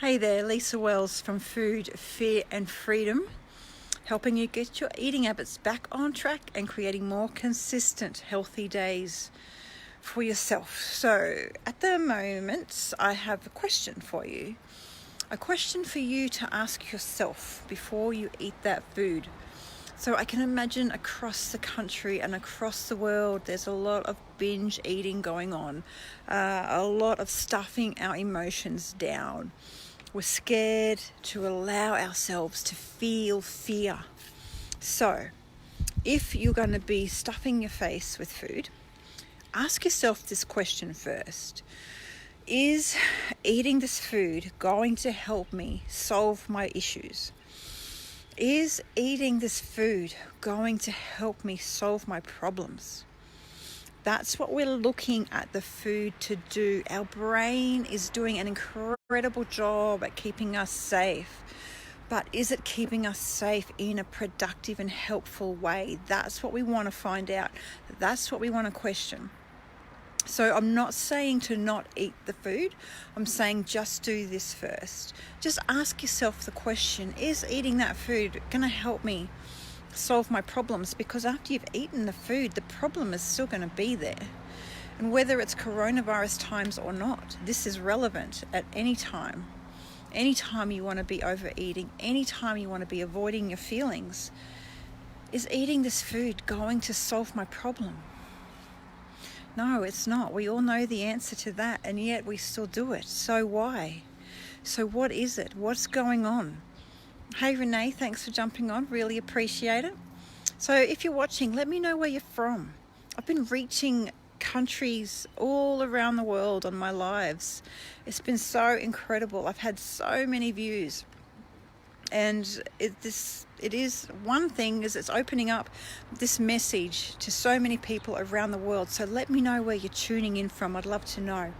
Hey there, Lisa Wells from Food, Fear and Freedom, helping you get your eating habits back on track and creating more consistent, healthy days for yourself. So at the moment, I have a question for you. A question for you to ask yourself before you eat that food. So I can imagine across the country and across the world, there's a lot of binge eating going on, a lot of stuffing our emotions down. We're scared to allow ourselves to feel fear. So if you're going to be stuffing your face with food, ask yourself this question first. Is eating this food going to help me solve my issues? Is eating this food going to help me solve my problems? That's what we're looking at the food to do. Our brain is doing an incredible job at keeping us safe. But is it keeping us safe in a productive and helpful way? That's what we want to find out. That's what we want to question. So I'm not saying to not eat the food. I'm saying just do this first. Just ask yourself the question, is eating that food going to help me solve my problems? Because after you've eaten the food, the problem is still going to be there. And whether it's coronavirus times or not, this is relevant at any time. Anytime you want to be overeating, anytime you want to be avoiding your feelings, is eating this food going to solve my problem? No, it's not. We all know the answer to that, and yet we still do it. So why? So what is it? What's going on? Hey Renee, thanks for jumping on. Really appreciate it. So if you're watching, let me know where you're from. I've been reaching countries all around the world on my lives. It's been so incredible. I've had so many views. And it is one thing is it's opening up this message to so many people around the world. So let me know where you're tuning in from. I'd love to know.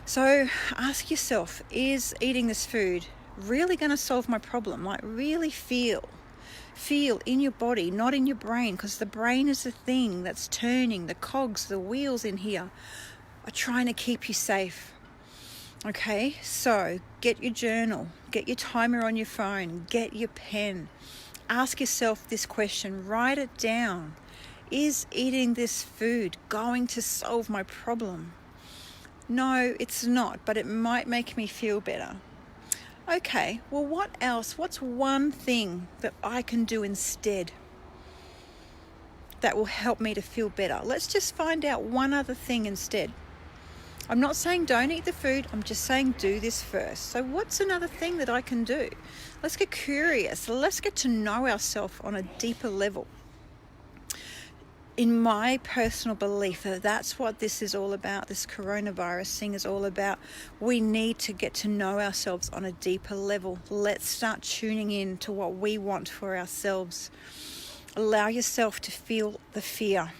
So ask yourself, is eating this food really going to solve my problem? Like really feel in your body, not in your brain, because the brain is the thing that's turning the cogs, the wheels in here are trying to keep you safe. Okay, so get your journal, get your timer on your phone, get your pen. Ask yourself this question, write it down. Is eating this food going to solve my problem? No, it's not, but it might make me feel better. Okay, well, what else? What's one thing that I can do instead that will help me to feel better? Let's just find out one other thing instead. I'm not saying don't eat the food, I'm just saying do this first. So what's another thing that I can do? Let's get curious. Let's get to know ourselves on a deeper level. In my personal belief, that's what this is all about. This coronavirus thing is all about. We need to get to know ourselves on a deeper level. Let's start tuning in to what we want for ourselves. Allow yourself to feel the fear.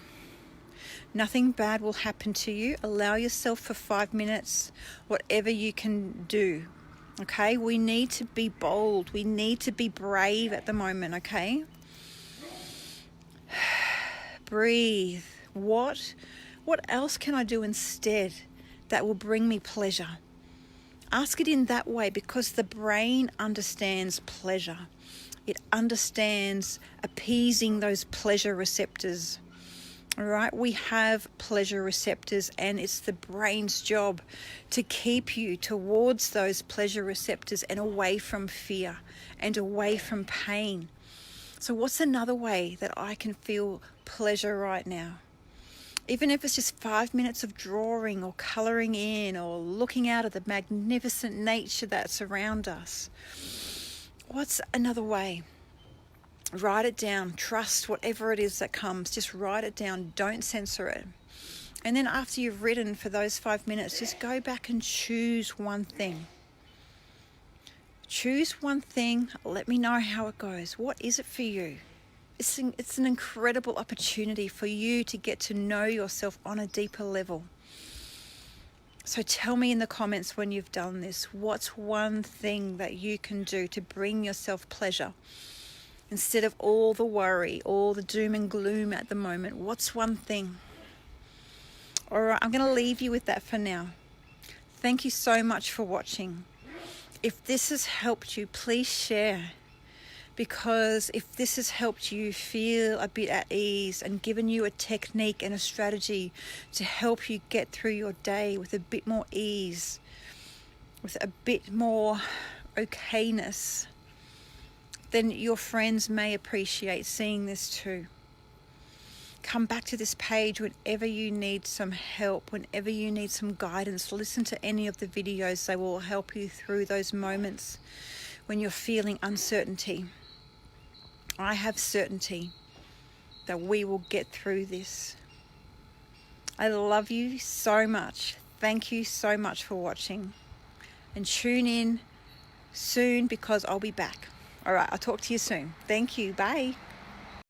Nothing bad will happen to you. Allow yourself for 5 minutes, whatever you can do. Okay, we need to be bold. We need to be brave at the moment, okay? Breathe. What else can I do instead that will bring me pleasure? Ask it in that way, because the brain understands pleasure. It understands appeasing those pleasure receptors. All right, we have pleasure receptors, and it's the brain's job to keep you towards those pleasure receptors and away from fear and away from pain. So what's another way that I can feel pleasure right now? Even if it's just 5 minutes of drawing or coloring in or looking out at the magnificent nature that's around us. What's another way? Write it down. Trust whatever it is that comes. Just write it down. Don't censor it. And then after you've written for those 5 minutes, just go back and choose one thing. Choose one thing. Let me know how it goes. What is it for you? It's an incredible opportunity for you to get to know yourself on a deeper level. So tell me in the comments when you've done this, what's one thing that you can do to bring yourself pleasure? Instead of all the worry, all the doom and gloom at the moment, what's one thing? All right, I'm going to leave you with that for now. Thank you so much for watching. If this has helped you, please share. Because if this has helped you feel a bit at ease and given you a technique and a strategy to help you get through your day with a bit more ease, with a bit more okayness, then your friends may appreciate seeing this too. Come back to this page whenever you need some help, whenever you need some guidance. Listen to any of the videos. They will help you through those moments when you're feeling uncertainty. I have certainty that we will get through this. I love you so much. Thank you so much for watching. And tune in soon because I'll be back. All right, I'll talk to you soon. Thank you. Bye.